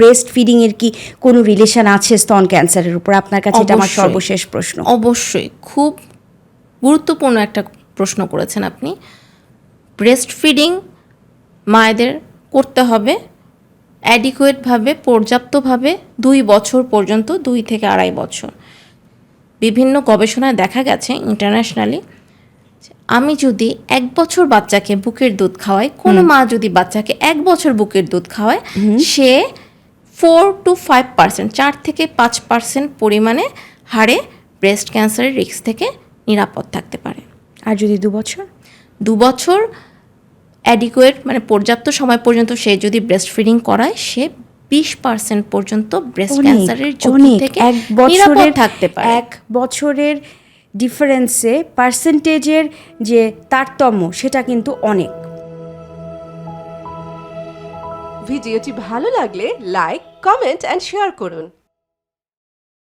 Breast feeding এর কি কোনো রিলেশন আছে স্তন ক্যান্সারের উপর? আপনার কাছে এটা আমার সর্বশেষ প্রশ্ন। অবশ্যই, খুব গুরুত্বপূর্ণ একটা প্রশ্ন করেছেন আপনি। ব্রেস্ট ফিডিং মায়েদের করতে হবে অ্যাডিকুয়েটভাবে, পর্যাপ্তভাবে 2 বছর পর্যন্ত, 2 থেকে 2.5 বছর। বিভিন্ন গবেষণায় দেখা গেছে ইন্টারন্যাশনালি, আমি যদি 1 বছর বাচ্চাকে বুকের দুধ খাওয়াই, কোনো মা যদি বাচ্চাকে 1 বছর বুকের দুধ খাওয়ায়, সে 4 to 5%, 4 থেকে 5% পরিমাণে হারে ব্রেস্ট ক্যান্সারের রিস্ক থেকে নিরাপদ থাকতে পারে। আর যদি 2 বছর? 2 বছর অ্যাডিকুয়েট মানে পর্যাপ্ত সময় পর্যন্ত সে যদি ব্রেস্ট ফিডিং করায়, সে 20% পর্যন্ত ব্রেস্ট ক্যান্সারের ঝুঁকি থেকে নিরাপদ থাকতে পারে। 1 বছরের ডিফারেন্সে পার্সেন্টেজের যে তারতম্য, সেটা কিন্তু অনেক। ভিডিওটি ভালো লাগলে লাইক, কমেন্ট এন্ড শেয়ার করুন।